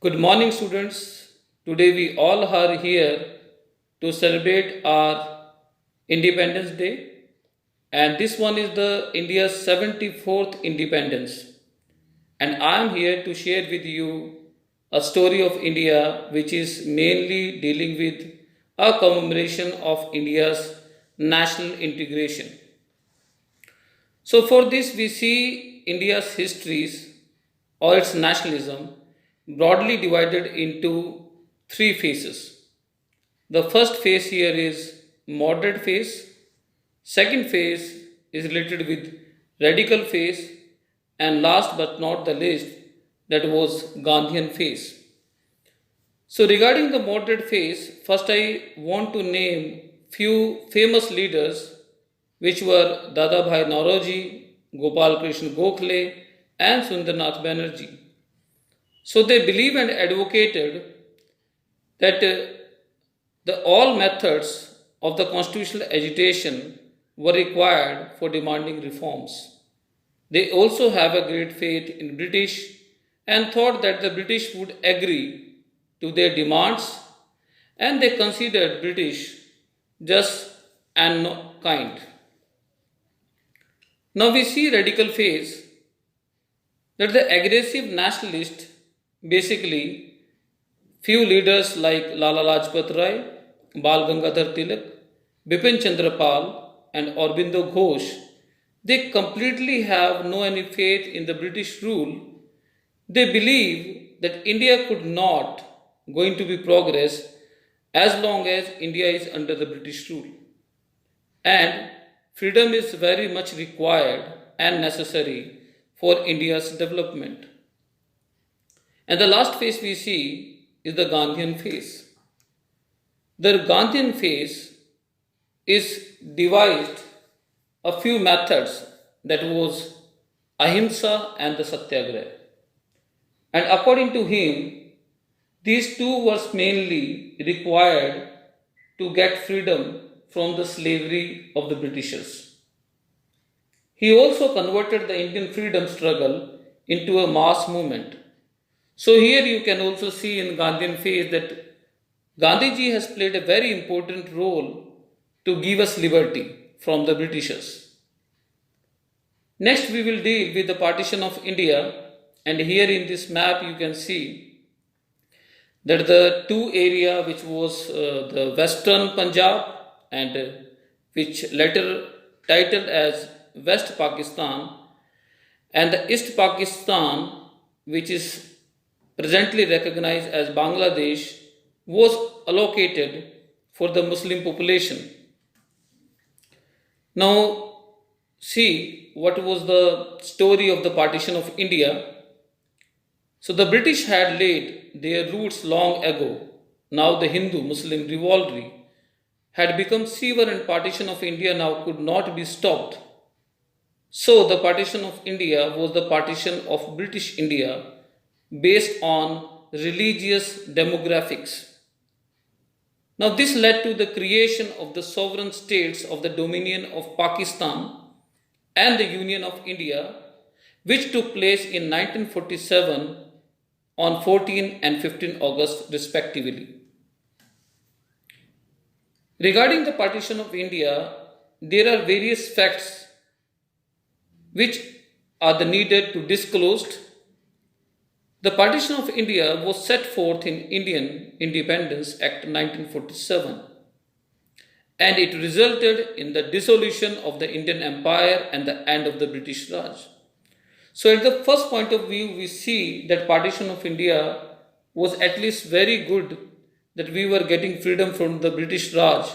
Good morning, students. Today we all are here to celebrate our Independence Day, and this one is the India's 74th independence. And I am here to share with you a story of India which is mainly dealing with a commemoration of India's national integration. So, for this, we see India's histories or its nationalism broadly divided into three phases. The first phase here is moderate phase, second phase is related with radical phase, and last but not the least, that was Gandhian phase. So, regarding the moderate phase, first I want to name few famous leaders which were Dadabhai Nauroji, Gopal Krishna Gokhale, and Sundarnath Banerjee. So they believed and advocated that the all methods of the constitutional agitation were required for demanding reforms. They also have a great faith in British and thought that the British would agree to their demands, and they considered British just and kind. Now we see radical phase that the aggressive nationalist basically few leaders like Lala Lajpat Rai, Bal Gangadhar Tilak, Bipin Chandra Pal and Aurobindo Ghosh, they completely have no any faith in the British rule. They believe that India could not going to be progress as long as India is under the British rule. And freedom is very much required and necessary for India's development. And the last phase we see is the Gandhian phase. The Gandhian phase is devised a few methods, that was ahimsa and the satyagraha. And according to him, these two were mainly required to get freedom from the slavery of the Britishers. He also converted the Indian freedom struggle into a mass movement. So here you can also see in Gandhian phase that Gandhiji has played a very important role to give us liberty from the Britishers. Next we will deal with the partition of India, and here in this map you can see that the two area which was the western Punjab and which later titled as West Pakistan, and the East Pakistan which is presently recognized as Bangladesh was allocated for the Muslim population. Now see what was the story of the partition of India. So the British had laid their roots long ago. Now the Hindu-Muslim rivalry had become severe, and partition of India now could not be stopped. So the partition of India was the partition of British India based on religious demographics. Now this led to the creation of the sovereign states of the Dominion of Pakistan and the Union of India, which took place in 1947 on 14 and 15 August respectively. Regarding the partition of India, there are various facts which are the needed to disclosed. The partition of India was set forth in Indian Independence Act 1947, and it resulted in the dissolution of the Indian Empire and the end of the British Raj. So at the first point of view, we see that partition of India was at least very good, that we were getting freedom from the British Raj,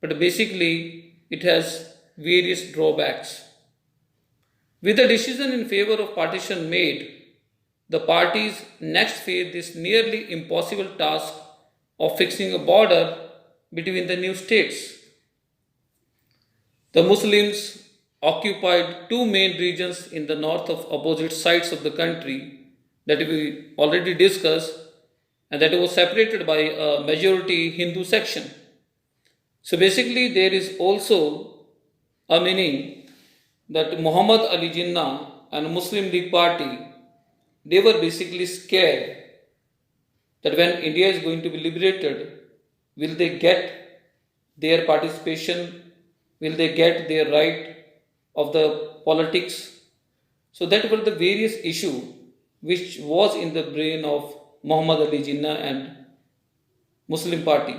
but basically it has various drawbacks. With the decision in favor of partition made, the parties next faced this nearly impossible task of fixing a border between the new states. The Muslims occupied two main regions in the north of opposite sides of the country that we already discussed, and that was separated by a majority Hindu section. So basically there is also a meaning that Muhammad Ali Jinnah and Muslim League Party, they were basically scared that when India is going to be liberated, will they get their participation? Will they get their right of the politics? So that were the various issue which was in the brain of Muhammad Ali Jinnah and Muslim party.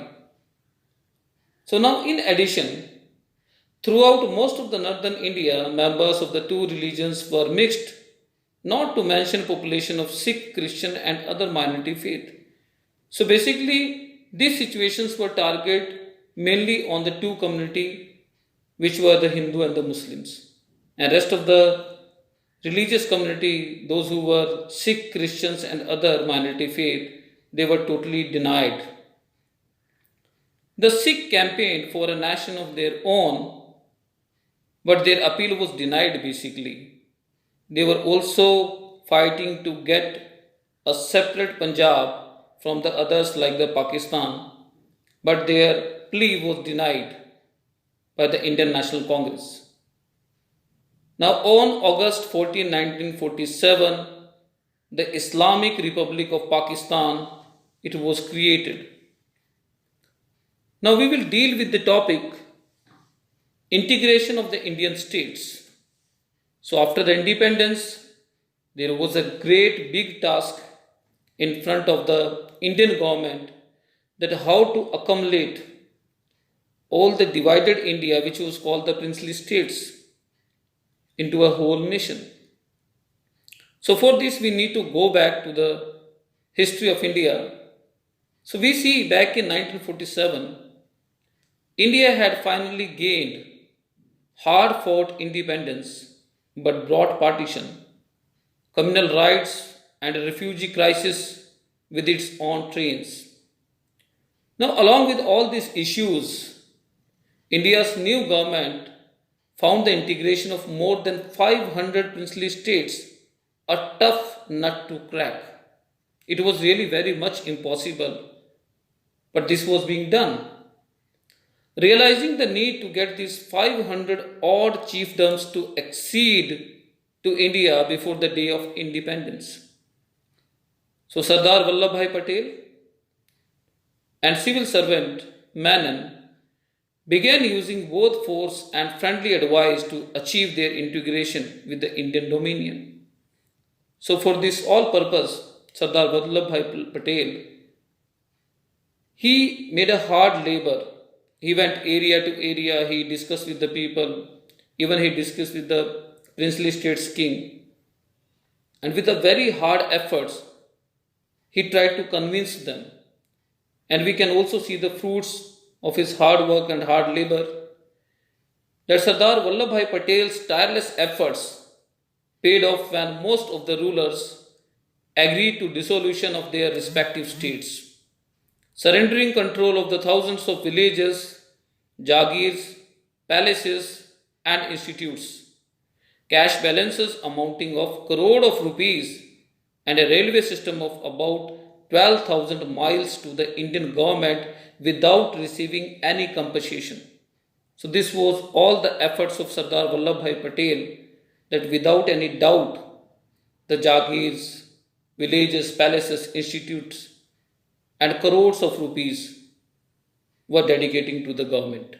So now in addition, throughout most of the northern India, members of the two religions were mixed, not to mention population of Sikh, Christian and other minority faith. So basically, these situations were targeted mainly on the two community, which were the Hindu and the Muslims. And rest of the religious community, those who were Sikh, Christians and other minority faith, they were totally denied. The Sikh campaigned for a nation of their own, but their appeal was denied basically. They were also fighting to get a separate Punjab from the others like the Pakistan, but their plea was denied by the Indian National Congress. Now on August 14, 1947, the Islamic Republic of Pakistan, it was created. Now we will deal with the topic integration of the Indian states. So after the independence, there was a great big task in front of the Indian government, that how to accumulate all the divided India, which was called the princely states, into a whole nation. So for this we need to go back to the history of India. So we see back in 1947, India had finally gained hard fought independence but brought partition, communal rights and a refugee crisis with its own trains. Now along with all these issues, India's new government found the integration of more than 500 princely states a tough nut to crack. It was really very much impossible, but this was being done. Realizing the need to get these 500 odd chiefdoms to accede to India before the day of independence. So Sardar Vallabhbhai Patel and civil servant Menon began using both force and friendly advice to achieve their integration with the Indian dominion. So for this all purpose, Sardar Vallabhbhai Patel, he made a hard labor. He went area to area, he discussed with the people, even he discussed with the princely states king. And with a very hard efforts, he tried to convince them. And we can also see the fruits of his hard work and hard labor, that Sardar Vallabhbhai Patel's tireless efforts paid off when most of the rulers agreed to dissolution of their respective states, surrendering control of the thousands of villages, jagirs, palaces and institutes, cash balances amounting of crore of rupees and a railway system of about 12,000 miles to the Indian government without receiving any compensation. So this was all the efforts of Sardar Vallabhbhai Patel, that without any doubt the jagirs, villages, palaces, institutes and crores of rupees were dedicating to the government.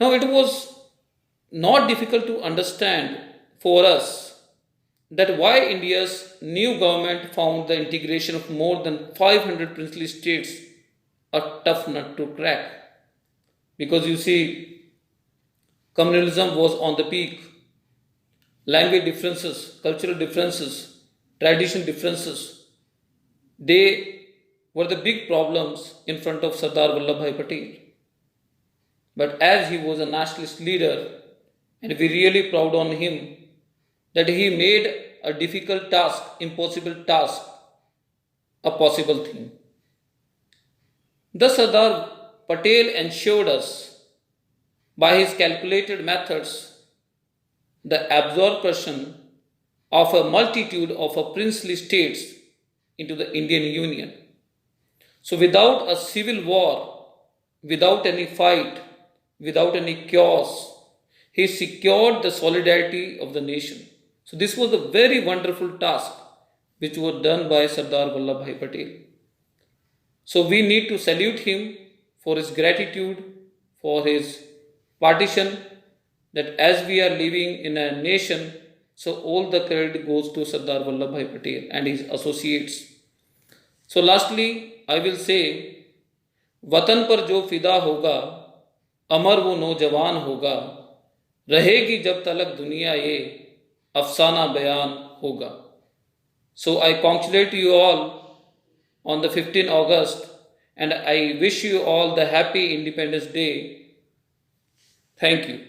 Now it was not difficult to understand for us that why India's new government found the integration of more than 500 princely states a tough nut to crack. Because you see, communalism was on the peak. Language differences, cultural differences, tradition differences, they were the big problems in front of Sardar Vallabhbhai Patel. But as he was a nationalist leader, and we really proud on him, that he made a difficult task, impossible task, a possible thing. Thus Sardar Patel ensured us, by his calculated methods, the absorption of a multitude of a princely states into the Indian Union. So without a civil war, without any fight, without any chaos, he secured the solidarity of the nation. So this was a very wonderful task which were done by Sardar Vallabhbhai Patel. So we need to salute him for his gratitude, for his partition, that as we are living in a nation, so all the credit goes to Sardar Vallabhbhai Patel and his associates. So lastly, I will say, वतन पर जो फिदा होगा, अमर वो नौजवान होगा, रहेगी जब तलक दुनिया ये, अफसाना बयान होगा. So I congratulate you all on the 15th August and I wish you all the happy Independence Day. Thank you.